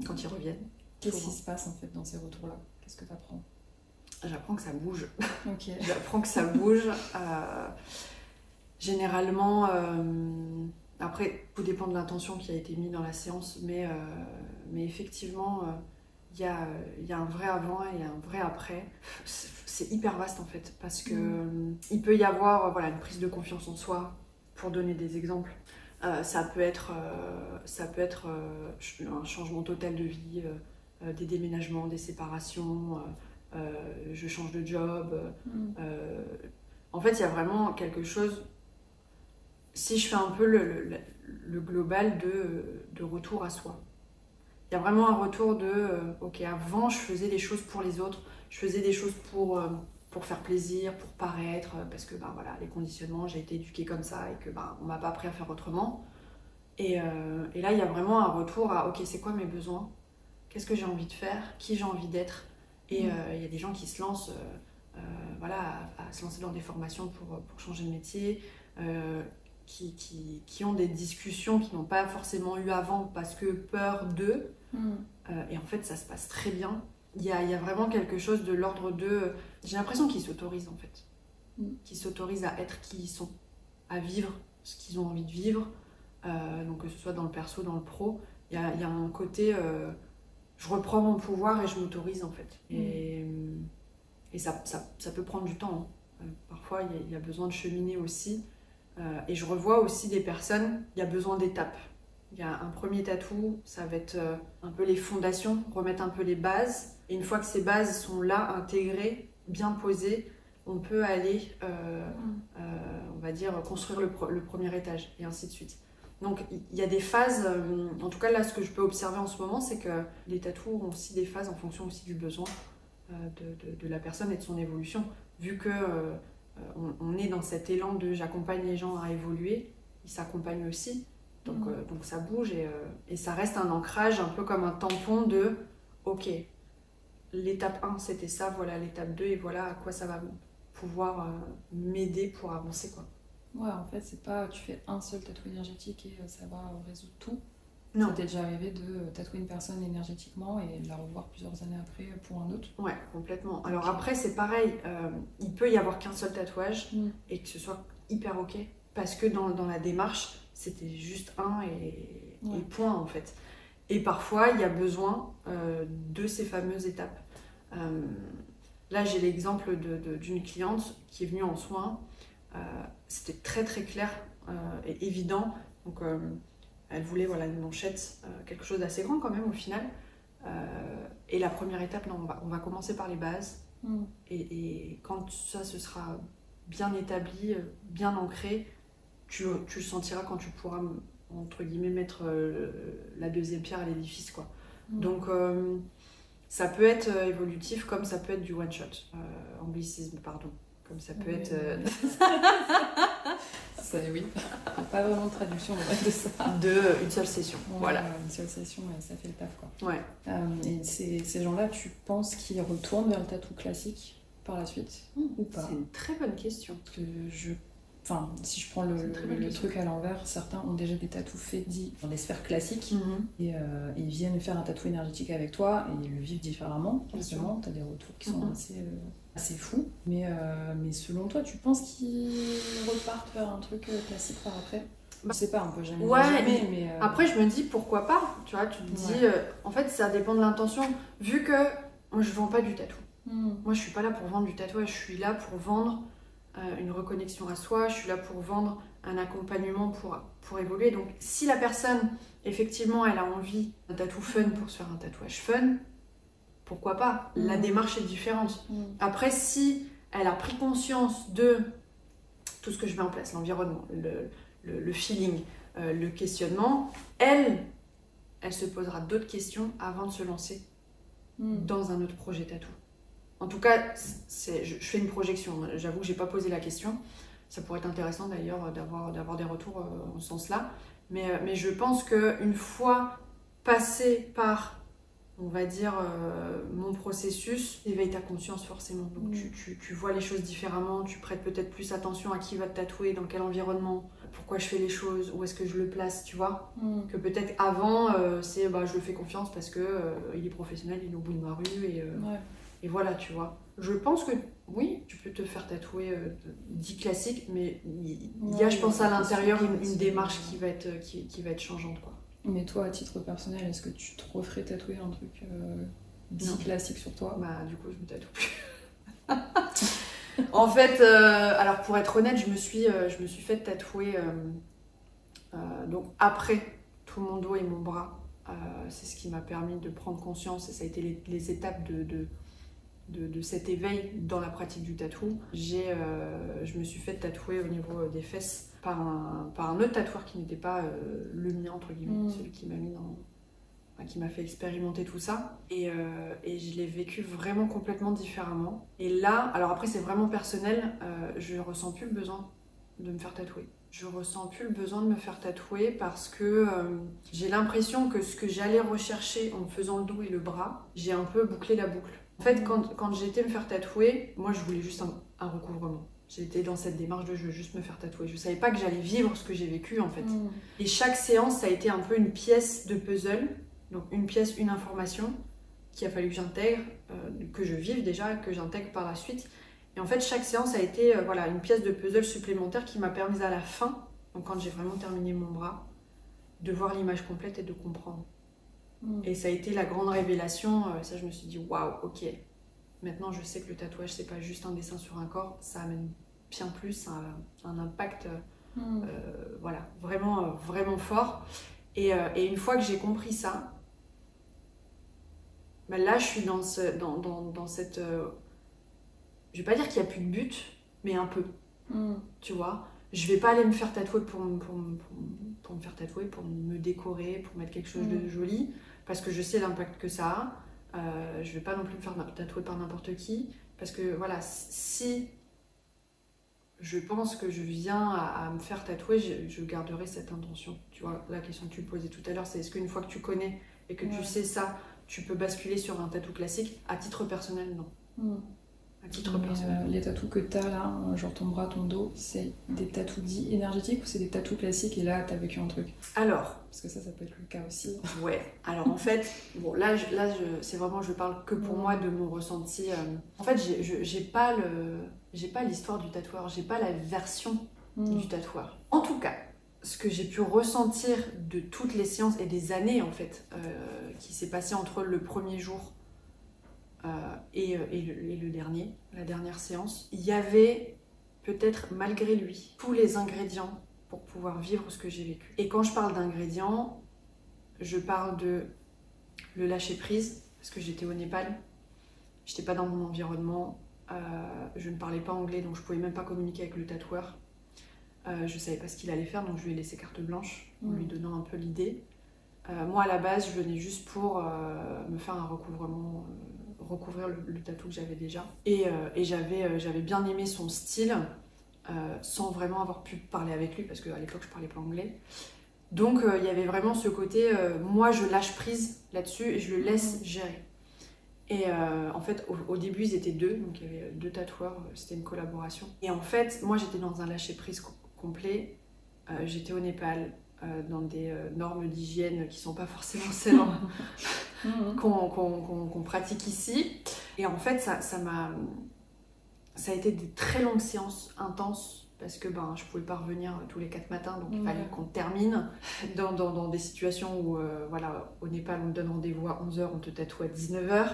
Speaker 2: quand ils reviennent.
Speaker 1: Qu'est-ce qui se passe en fait dans ces retours-là? Qu'est-ce que tu apprends?
Speaker 2: J'apprends que ça bouge.
Speaker 1: Ok.
Speaker 2: J'apprends que ça bouge. Généralement, après, tout dépend de l'intention qui a été mise dans la séance, mais effectivement, il y a un vrai avant et un vrai après. C'est hyper vaste en fait, parce que il peut y avoir une prise de confiance en soi, pour donner des exemples. Ça peut être un changement total de vie, des déménagements, des séparations, je change de job. En fait, il y a vraiment quelque chose, si je fais un peu le global de retour à soi. Il y a vraiment un retour ok, avant je faisais des choses pour les autres, je faisais des choses pour faire plaisir, pour paraître, parce que voilà, les conditionnements, j'ai été éduquée comme ça et que on m'a pas appris à faire autrement. Et là, il y a vraiment un retour à ok, c'est quoi mes besoins? Qu'est-ce que j'ai envie de faire? Qui j'ai envie d'être? Et il y a des gens qui se lancent voilà, à se lancer dans des formations pour changer de métier, qui ont des discussions qu'ils n'ont pas forcément eu avant parce que peur d'eux. Et en fait, ça se passe très bien. Il y a vraiment quelque chose de l'ordre de... J'ai l'impression qu'ils s'autorisent en fait. Qu'ils s'autorisent à être qui ils sont, à vivre ce qu'ils ont envie de vivre. Donc que ce soit dans le perso, dans le pro. Il y a un côté... je reprends mon pouvoir et je m'autorise en fait. Et ça peut prendre du temps. Hein. Parfois, il y a besoin de cheminer aussi. Et je revois aussi des personnes, il y a besoin d'étapes. Il y a un premier tatou, ça va être un peu les fondations, remettre un peu les bases. Et une fois que ces bases sont là, intégrées, bien posées, on peut aller, on va dire, construire le premier étage, et ainsi de suite. Donc il y a des phases, en tout cas là, ce que je peux observer en ce moment, c'est que les tatous ont aussi des phases en fonction aussi du besoin de la personne et de son évolution. Vu que on est dans cet élan de j'accompagne les gens à évoluer, ils s'accompagnent aussi. Donc ça bouge et ça reste un ancrage un peu comme un tampon de ok, l'étape 1 c'était ça, voilà l'étape 2 et voilà à quoi ça va pouvoir m'aider pour avancer quoi.
Speaker 1: Ouais, en fait, c'est pas tu fais un seul tatou énergétique et ça va résoudre tout.
Speaker 2: Non.
Speaker 1: Ça t'est déjà arrivé de tatouer une personne énergétiquement et de la revoir plusieurs années après pour un autre?
Speaker 2: Ouais, complètement. Alors après, c'est pareil, il peut y avoir qu'un seul tatouage et que ce soit hyper ok, parce que dans la démarche, c'était juste un et point en fait. Et parfois, il y a besoin de ces fameuses étapes. Là, j'ai l'exemple d'une cliente qui est venue en soins. C'était très très clair et évident. Donc, elle voulait voilà, une manchette, quelque chose d'assez grand quand même au final. Et la première étape, non, on va commencer par les bases. Et quand ça se sera bien établi, bien ancré, tu le sentiras quand tu pourras, entre guillemets, mettre la deuxième pierre à l'édifice, quoi. Donc, ça peut être évolutif comme ça peut être du one-shot. Anglicisme, pardon. Comme ça peut être...
Speaker 1: Oui, pas vraiment de traduction de ça.
Speaker 2: Une seule session, voilà.
Speaker 1: Une seule session, ça fait le taf, quoi.
Speaker 2: Ouais.
Speaker 1: Et ces gens-là, tu penses qu'ils retournent vers le tatou classique par la suite ou pas?
Speaker 2: C'est une très bonne question.
Speaker 1: Parce que si je prends le truc à l'envers, certains ont déjà des tatous faits dits dans des sphères classiques et ils viennent faire un tatou énergétique avec toi et ils le vivent différemment. Forcément, tu as des retours qui sont assez fous. Mais selon toi, tu penses qu'ils repartent vers un truc classique par après? Je sais pas, on peut jamais dire jamais, mais...
Speaker 2: Après, je me dis, pourquoi pas? Tu vois, tu te dis... en fait, ça dépend de l'intention. Vu que moi, je vends pas du tatou. Moi, je suis pas là pour vendre du tatouage. Je suis là pour vendre une reconnexion à soi. Je suis là pour vendre un accompagnement pour évoluer. Donc, si la personne, effectivement, elle a envie d'un tatou fun pour se faire un tatouage fun, pourquoi pas? La démarche est différente. Après, si elle a pris conscience de tout ce que je mets en place, l'environnement, le feeling, le questionnement, elle se posera d'autres questions avant de se lancer dans un autre projet tatou. En tout cas, je fais une projection. J'avoue que j'ai pas posé la question. Ça pourrait être intéressant d'ailleurs d'avoir des retours en ce sens-là. Mais je pense qu'une fois passé par, on va dire, mon processus, éveille ta conscience forcément. Donc tu vois les choses différemment, tu prêtes peut-être plus attention à qui va te tatouer, dans quel environnement, pourquoi je fais les choses, où est-ce que je le place, tu vois. Que peut-être avant, c'est je lui fais confiance parce que il est professionnel, il est au bout de ma rue et voilà, tu vois. Je pense que oui, tu peux te faire tatouer dit classique, mais il y a, je pense, à l'intérieur une démarche qui va être changeante, quoi.
Speaker 1: Mais toi, à titre personnel, est-ce que tu te referais tatouer un truc dit classique sur toi?
Speaker 2: Bah, du coup, je me tatoue plus. En fait, alors pour être honnête, je me suis fait tatouer donc après tout mon dos et mon bras. C'est ce qui m'a permis de prendre conscience et ça a été les étapes de cet éveil dans la pratique du tatou. Je me suis fait tatouer au niveau des fesses par un autre tatoueur qui n'était pas le mien, entre guillemets, celui qui m'a qui m'a fait expérimenter tout ça. Et je l'ai vécu vraiment complètement différemment. Et là, alors après c'est vraiment personnel, je ressens plus le besoin de me faire tatouer. Je ressens plus le besoin de me faire tatouer parce que j'ai l'impression que ce que j'allais rechercher en me faisant le dos et le bras, j'ai un peu bouclé la boucle. En fait, quand j'ai été me faire tatouer, moi je voulais juste un recouvrement. J'étais dans cette démarche de je veux juste me faire tatouer. Je savais pas que j'allais vivre ce que j'ai vécu en fait. Et chaque séance, ça a été un peu une pièce de puzzle. Donc une pièce, une information qu'il a fallu que j'intègre, que je vive déjà, que j'intègre par la suite. Et en fait, chaque séance a été voilà, une pièce de puzzle supplémentaire qui m'a permis à la fin, donc quand j'ai vraiment terminé mon bras, de voir l'image complète et de comprendre. Et ça a été la grande révélation. Ça, je me suis dit, waouh, ok. Maintenant, je sais que le tatouage, c'est pas juste un dessin sur un corps, ça amène bien plus, ça a un impact voilà, vraiment, vraiment fort. Et une fois que j'ai compris ça, ben là, je suis dans cette... je vais pas dire qu'il n'y a plus de but, mais un peu. Tu vois, je vais pas aller me faire tatouer pour me faire tatouer, pour me décorer, pour mettre quelque chose de joli, parce que je sais l'impact que ça a. Je vais pas non plus me faire tatouer par n'importe qui, parce que voilà, si je pense que je viens à me faire tatouer, je garderai cette intention. Tu vois, la question que tu me posais tout à l'heure, c'est est-ce qu'une fois que tu connais et que tu sais ça, tu peux basculer sur un tatou classique? À titre personnel, non. À titre personnel.
Speaker 1: Les tatous que t'as là, genre ton bras, ton dos, c'est des tatous dits énergétiques ou c'est des tatous classiques et là t'as vécu un truc?
Speaker 2: Alors,
Speaker 1: parce que ça peut être le cas aussi.
Speaker 2: Ouais, alors en fait, bon là c'est vraiment, je parle que pour moi de mon ressenti. En fait, j'ai pas l'histoire du tatoueur, j'ai pas la version du tatoueur. En tout cas, ce que j'ai pu ressentir de toutes les séances et des années en fait, qui s'est passé entre le premier jour et le dernier, la dernière séance, il y avait peut-être malgré lui tous les ingrédients pour pouvoir vivre ce que j'ai vécu. Et quand je parle d'ingrédients, je parle de le lâcher prise, parce que j'étais au Népal, j'étais pas dans mon environnement, je ne parlais pas anglais, donc je pouvais même pas communiquer avec le tatoueur. Je savais pas ce qu'il allait faire, donc je lui ai laissé carte blanche, en lui donnant un peu l'idée. Moi à la base, je venais juste pour me faire un recouvrement, recouvrir le tatou que j'avais déjà. Et j'avais bien aimé son style, sans vraiment avoir pu parler avec lui, parce qu'à l'époque je parlais pas anglais. Donc il y avait vraiment ce côté, moi je lâche prise là-dessus et je le laisse gérer. Et en fait au début ils étaient deux, donc il y avait deux tatoueurs, c'était une collaboration. Et en fait moi j'étais dans un lâcher prise complet, j'étais au Népal, dans des normes d'hygiène qui sont pas forcément celles qu'on pratique ici. Et en fait ça a été des très longues séances intenses, parce que je pouvais pas revenir tous les 4 matins, donc il fallait qu'on termine dans des situations où, voilà, au Népal, on te donne rendez-vous à 11h, on te tatoue à 19h.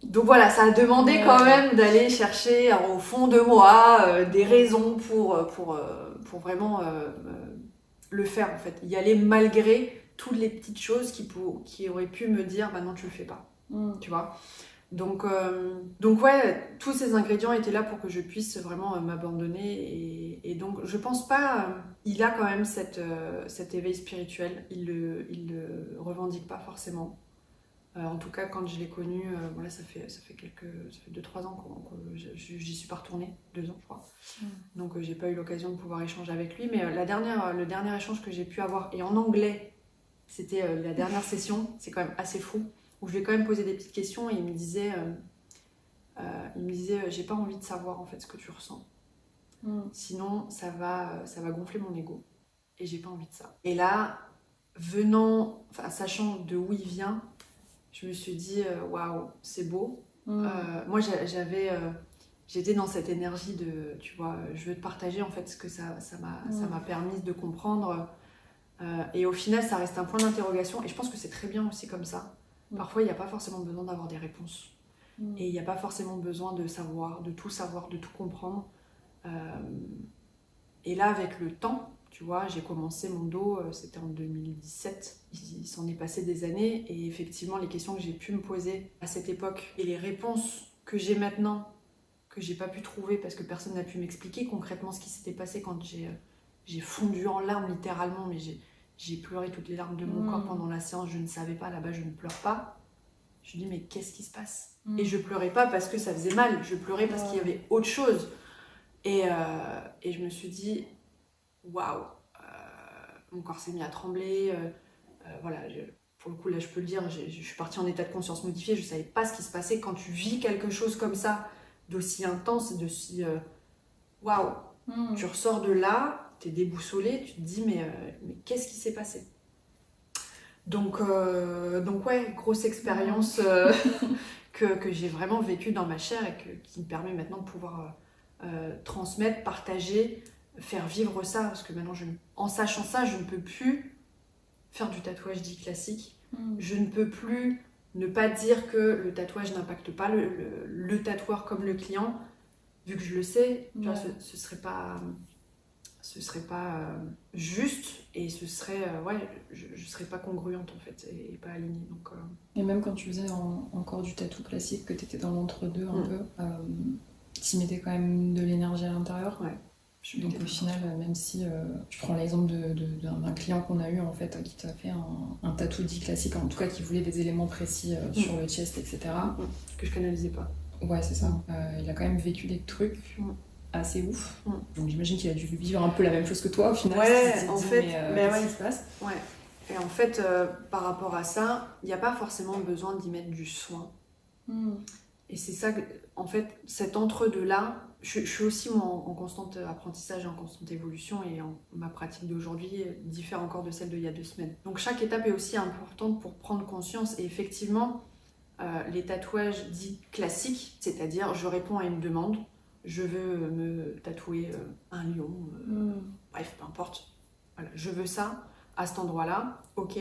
Speaker 2: Donc voilà, ça a demandé quand même d'aller chercher au fond de moi des raisons pour vraiment le faire, en fait. Y aller malgré toutes les petites choses qui auraient pu me dire, non, tu le fais pas, tu vois. Donc ouais, tous ces ingrédients étaient là pour que je puisse vraiment m'abandonner, et donc je pense pas, il a quand même cet éveil spirituel, il le revendique pas forcément. En tout cas, quand je l'ai connu, voilà, ça fait 2-3 ans que j'y suis pas retournée, 2 ans je crois. Donc j'ai pas eu l'occasion de pouvoir échanger avec lui, mais le dernier échange que j'ai pu avoir, et en anglais, c'était la dernière session, c'est quand même assez fou, où je lui ai quand même posé des petites questions et il me disait j'ai pas envie de savoir en fait ce que tu ressens. Sinon ça va gonfler mon ego et j'ai pas envie de ça. Et là, sachant de où il vient, je me suis dit waouh, c'est beau. Moi j'étais dans cette énergie de, tu vois, je veux te partager en fait ce que ça m'a permis de comprendre. Et au final, ça reste un point d'interrogation, et je pense que c'est très bien aussi comme ça. Parfois, il n'y a pas forcément besoin d'avoir des réponses. Et il n'y a pas forcément besoin de tout comprendre. Et là, avec le temps, tu vois, j'ai commencé mon dos, c'était en 2017. Il s'en est passé des années, et effectivement, les questions que j'ai pu me poser à cette époque et les réponses que j'ai maintenant, que j'ai pas pu trouver parce que personne n'a pu m'expliquer concrètement ce qui s'était passé quand j'ai fondu en larmes littéralement, mais j'ai pleuré toutes les larmes de mon corps pendant la séance, je ne savais pas, là-bas je ne pleure pas. Je me dis mais qu'est-ce qui se passe? Et je pleurais pas parce que ça faisait mal, je pleurais parce qu'il y avait autre chose. Et je me suis dit waouh, mon corps s'est mis à trembler, voilà, pour le coup là je peux le dire, je suis partie en état de conscience modifié, je savais pas ce qui se passait. Quand tu vis quelque chose comme ça, d'aussi intense, d'aussi waouh, tu ressors de là, t'es déboussolé, tu te dis mais qu'est-ce qui s'est passé? Donc ouais, grosse expérience que j'ai vraiment vécue dans ma chair et qui me permet maintenant de pouvoir transmettre, partager, faire vivre ça, parce que maintenant, en sachant ça, je ne peux plus faire du tatouage dit classique. Je ne peux plus ne pas dire que le tatouage n'impacte pas le tatoueur comme le client, vu que je le sais, tu vois, ce serait pas juste et ce serait je serais pas congruente en fait et pas alignée. Donc
Speaker 1: et même quand tu faisais encore du tatou classique, que tu étais dans l'entre-deux un peu, tu mettais quand même de l'énergie à l'intérieur.
Speaker 2: Ouais.
Speaker 1: Donc au final, même si tu prends l'exemple d'un client qu'on a eu en fait, qui t'a fait un tatou dit classique, en tout cas qui voulait des éléments précis sur le chest, etc.
Speaker 2: Que je canalisais pas.
Speaker 1: Ouais, c'est ça. Il a quand même vécu des trucs assez ouf. Donc j'imagine qu'il a dû vivre un peu la même chose que toi au final.
Speaker 2: Ouais, en fait,
Speaker 1: qu'est-ce qui se passe?
Speaker 2: Ouais. Et en fait, par rapport à ça, il n'y a pas forcément besoin d'y mettre du soin. Et c'est ça, en fait, cet entre-deux-là, je suis aussi moi, en constant apprentissage, en constante évolution, et ma pratique d'aujourd'hui diffère encore de celle d'il y a 2 semaines. Donc chaque étape est aussi importante pour prendre conscience. Et effectivement, les tatouages dits classiques, c'est-à-dire je réponds à une demande, je veux me tatouer un lion, bref, peu importe. Voilà, je veux ça à cet endroit-là, ok.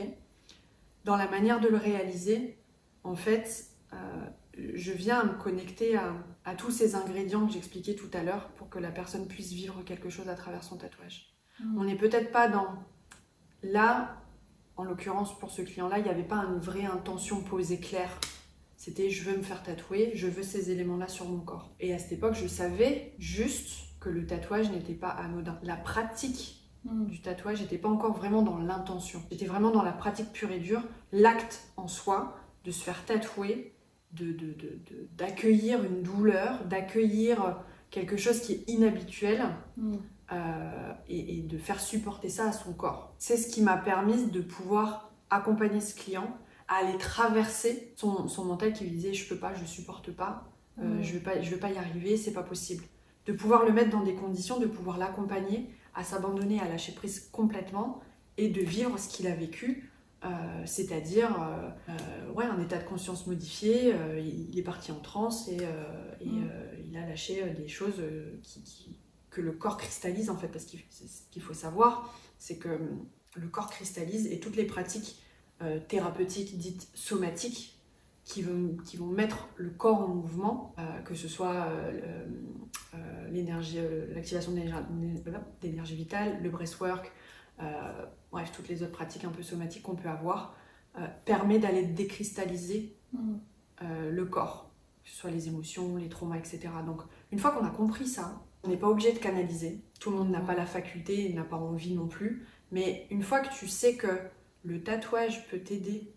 Speaker 2: Dans la manière de le réaliser, en fait, je viens à me connecter à tous ces ingrédients que j'expliquais tout à l'heure pour que la personne puisse vivre quelque chose à travers son tatouage. On n'est peut-être pas dans... Là, en l'occurrence pour ce client-là, il n'y avait pas une vraie intention posée claire. C'était je veux me faire tatouer, je veux ces éléments-là sur mon corps. Et à cette époque, je savais juste que le tatouage n'était pas anodin. La pratique du tatouage n'était pas encore vraiment dans l'intention. J'étais vraiment dans la pratique pure et dure, l'acte en soi, de se faire tatouer, d'accueillir une douleur, d'accueillir quelque chose qui est inhabituel et de faire supporter ça à son corps. C'est ce qui m'a permis de pouvoir accompagner ce client à aller traverser son mental qui lui disait je peux pas, je supporte pas, je vais pas y arriver, c'est pas possible. De pouvoir le mettre dans des conditions, de pouvoir l'accompagner à s'abandonner, à lâcher prise complètement et de vivre ce qu'il a vécu, c'est-à-dire un état de conscience modifié. Il est parti en transe et il a lâché des choses que le corps cristallise en fait, parce ce qu'il faut savoir, c'est que le corps cristallise et toutes les pratiques thérapeutiques dites somatiques qui vont mettre le corps en mouvement, que ce soit l'activation de l'énergie vitale, le breathwork, bref, toutes les autres pratiques un peu somatiques qu'on peut avoir, permet d'aller décristalliser le corps, que ce soit les émotions, les traumas, etc. Donc une fois qu'on a compris ça, on n'est pas obligé de canaliser. Tout le monde n'a pas la faculté, n'a pas envie non plus, mais une fois que tu sais que le tatouage peut t'aider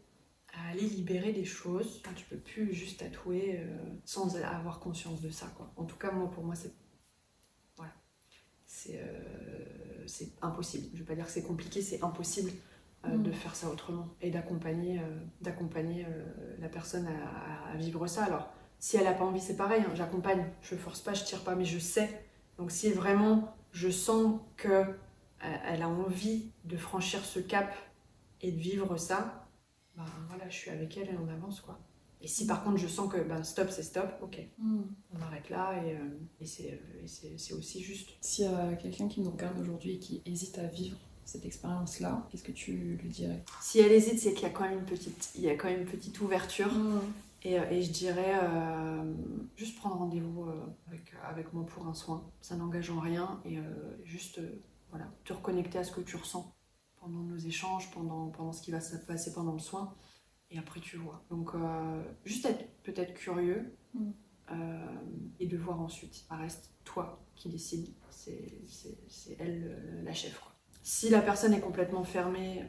Speaker 2: à aller libérer des choses, tu peux plus juste tatouer sans avoir conscience de ça, quoi. En tout cas, pour moi, c'est impossible. Je ne vais pas dire que c'est compliqué, c'est impossible de faire ça autrement et d'accompagner la personne à vivre ça. Alors, si elle n'a pas envie, c'est pareil, hein, j'accompagne, je force pas, je tire pas, mais je sais. Donc si vraiment je sens qu'elle a envie de franchir ce cap et de vivre ça, ben voilà, je suis avec elle et on avance, quoi. Et si par contre je sens que stop, c'est stop, ok, on arrête là et c'est aussi juste.
Speaker 1: S'il y a quelqu'un qui nous regarde aujourd'hui et qui hésite à vivre cette expérience-là, qu'est-ce que tu lui dirais?
Speaker 2: Si elle hésite, c'est qu'il y a quand même une petite ouverture. Et je dirais juste prendre rendez-vous avec moi pour un soin. Ça n'engage en rien et juste te reconnecter à ce que tu ressens pendant nos échanges, pendant ce qui va se passer pendant le soin. Et après tu vois. Donc juste être peut-être curieux et de voir ensuite. Ça reste toi qui décide. C'est elle la chef, quoi. Si la personne est complètement fermée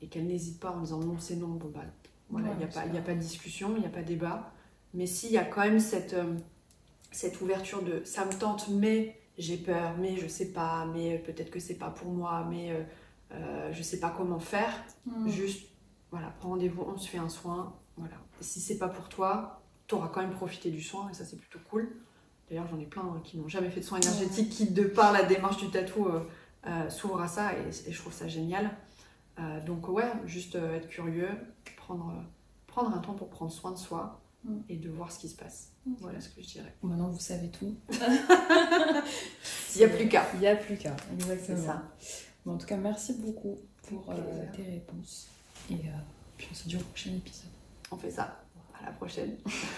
Speaker 2: et qu'elle n'hésite pas en disant non, c'est non, bon bah voilà, il n'y a pas de discussion, il n'y a pas de débat. Mais s'il y a quand même cette ouverture de ça me tente, mais j'ai peur, mais je sais pas, mais peut-être que c'est pas pour moi, mais je sais pas comment faire, juste voilà, prends rendez-vous, on se fait un soin. Voilà. Et si c'est pas pour toi, tu auras quand même profité du soin et ça c'est plutôt cool. D'ailleurs, j'en ai plein qui n'ont jamais fait de soins énergétiques qui, de par la démarche du tatou, s'ouvrent à ça et je trouve ça génial. Donc ouais, juste être curieux, prendre un temps pour prendre soin de soi et de voir ce qui se passe. Voilà ce que je dirais.
Speaker 1: Maintenant, vous savez tout.
Speaker 2: Il n'y a plus qu'à.
Speaker 1: Il n'y a plus qu'à, exactement.
Speaker 2: C'est ça.
Speaker 1: Bon, en tout cas, merci beaucoup pour tes réponses. Et puis on se dit au prochain épisode.
Speaker 2: On fait ça. À la prochaine.